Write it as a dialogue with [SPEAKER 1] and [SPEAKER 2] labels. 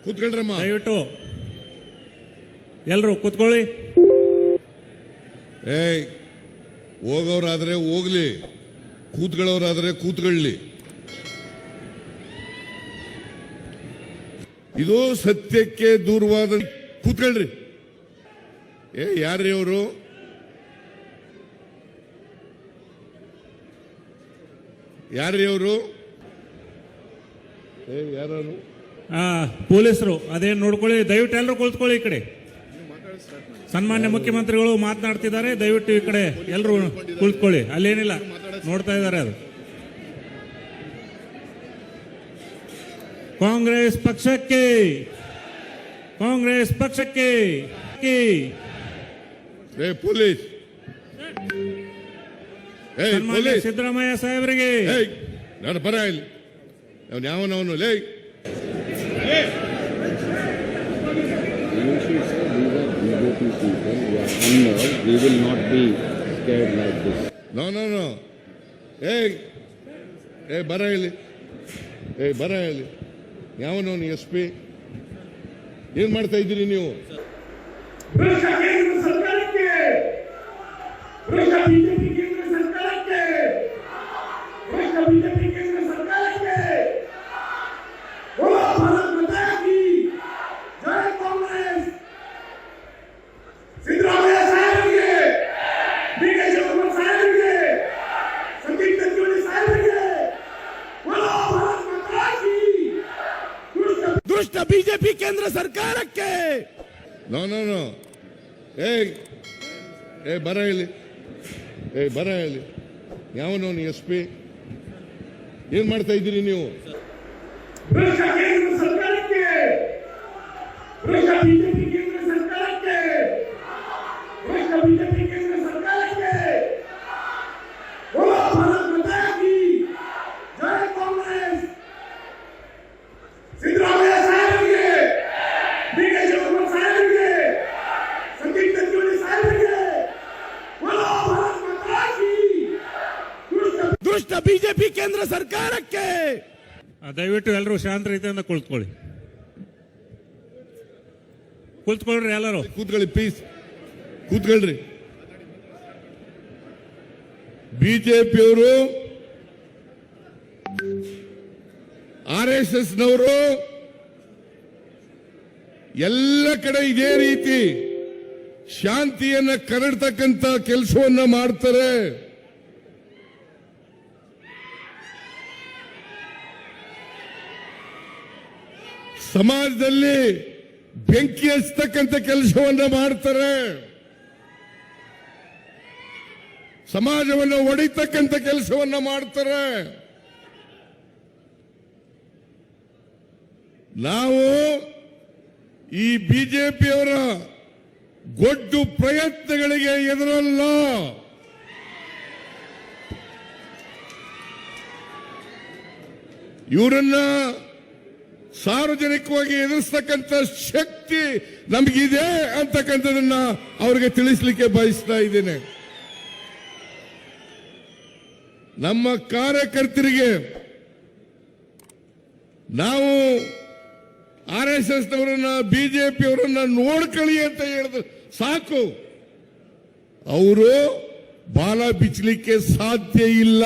[SPEAKER 1] ಕೂತ್ಕೊಳ್ರಮ್ಮ,
[SPEAKER 2] ದಯವಿಟ್ಟು ಎಲ್ರು ಕೂತ್ಕೊಳ್ಳಿ.
[SPEAKER 1] ಹೋಗೋರಾದ್ರೆ ಹೋಗ್ಲಿ, ಕೂತ್ಕೊಳ್ಳೋರಾದ್ರೆ ಕೂತ್ಕೊಳ್ಳಿ. ಇದು ಸತ್ಯಕ್ಕೆ ದೂರವಾದ. ಕೂತ್ಕೊಳ್ರಿ. ಯಾರ್ರಿ ಅವರು? ಯಾರ್ರಿ ಅವರು? ಯಾರು?
[SPEAKER 2] ಪೊಲೀಸರು. ಅದೇನು ನೋಡ್ಕೊಳ್ಳಿ. ದಯವಿಟ್ಟು ಎಲ್ಲರೂ ಕುಳಿತುಕೊಳ್ಳಿ. ಈ ಕಡೆ ಸನ್ಮಾನ್ಯ ಮುಖ್ಯಮಂತ್ರಿಗಳು ಮಾತನಾಡ್ತಿದ್ದಾರೆ. ದಯವಿಟ್ಟು ಈ ಕಡೆ ಎಲ್ಲರೂ ಕುಳಿತುಕೊಳ್ಳಿ. ಅಲ್ಲೇನಿಲ್ಲ, ನೋಡ್ತಾ ಇದ್ದಾರೆ. ಅದು ಕಾಂಗ್ರೆಸ್ ಪಕ್ಷಕ್ಕೆ, ಕಾಂಗ್ರೆಸ್ ಪಕ್ಷಕ್ಕೆ.
[SPEAKER 1] ಪೊಲೀಸ್
[SPEAKER 2] ಸನ್ಮಾನ್ಯ ಸಿದ್ದರಾಮಯ್ಯ ಸಾಹೇಬರಿಗೆ
[SPEAKER 1] ನಾನು ಬರ ಇಲ್ಲಿ. ಯಾವನವನು ಲೇ?
[SPEAKER 3] We will not be scared like this.
[SPEAKER 1] No. ಬರ ಇಲ್ಲಿ. ಬರ ಇಲ್ಲಿ. ಯಾವನವನು? SP ಏನ್ ಮಾಡ್ತಾ ಇದ್ದೀರಿ ನೀವು?
[SPEAKER 4] ದುಷ್ಟ ಬಿಜೆಪಿ ಕೇಂದ್ರ ಸರ್ಕಾರಕ್ಕೆ.
[SPEAKER 1] ನೋ. ಬರ ಇಲ್ಲಿ. ಬರ ಇಲ್ಲಿ. ಯಾವನವನು? SP ಏನ್ ಮಾಡ್ತಾ ಇದ್ದೀರಿ ನೀವು?
[SPEAKER 4] ದುಷ್ಟ ಬಿಜೆಪಿ ಕೇಂದ್ರ ಸರ್ಕಾರಕ್ಕೆ.
[SPEAKER 2] ದಯವಿಟ್ಟು ಎಲ್ಲರೂ ಶಾಂತ ರೀತಿಯಿಂದ ಕುಳಿತುಕೊಳ್ಳಿ. ಕುಳಿತುಕೊಳ್ಳ್ರಿ ಎಲ್ಲರೂ.
[SPEAKER 1] ಕೂತ್ಕೊಳ್ಳಿ ಪ್ಲೀಸ್. ಕೂತ್ಕೊಳ್ರಿ. ಬಿಜೆಪಿಯವರು, RSS ನವರು ಎಲ್ಲ ಕಡೆ ಇದೇ ರೀತಿ ಶಾಂತಿಯನ್ನ ಕರಡ್ತಕ್ಕಂತ ಕೆಲಸವನ್ನ ಮಾಡ್ತಾರೆ. ಸಮಾಜದಲ್ಲಿ ಬೆಂಕಿ ಹಚ್ಚತಕ್ಕಂತ ಕೆಲಸವನ್ನ ಮಾಡ್ತಾರೆ. ಸಮಾಜವನ್ನು ಒಡಿತಕ್ಕಂತ ಕೆಲಸವನ್ನ ಮಾಡ್ತಾರೆ. ನಾವು ಈ ಬಿಜೆಪಿಯವರ ಗೊಡ್ಡು ಪ್ರಯತ್ನಗಳಿಗೆ ಎದುರಲ್ಲ. ಇವರನ್ನ ಸಾರ್ವಜನಿಕವಾಗಿ ಎದುರಿಸ್ತಕ್ಕಂಥ ಶಕ್ತಿ ನಮಗಿದೆ ಅಂತಕ್ಕಂಥದನ್ನ ಅವರಿಗೆ ತಿಳಿಸ್ಲಿಕ್ಕೆ ಬಯಸ್ತಾ ಇದ್ದೇನೆ. ನಮ್ಮ ಕಾರ್ಯಕರ್ತರಿಗೆ ನಾವು RSS ನವರನ್ನ, ಬಿಜೆಪಿಯವರನ್ನ ನೋಡ್ಕೊಳ್ಳಿ ಅಂತ ಹೇಳಿದ್ರೆ ಸಾಕು. ಅವರು ಬಾಲ ಬಿಚ್ಚಲಿಕ್ಕೆ ಸಾಧ್ಯ ಇಲ್ಲ.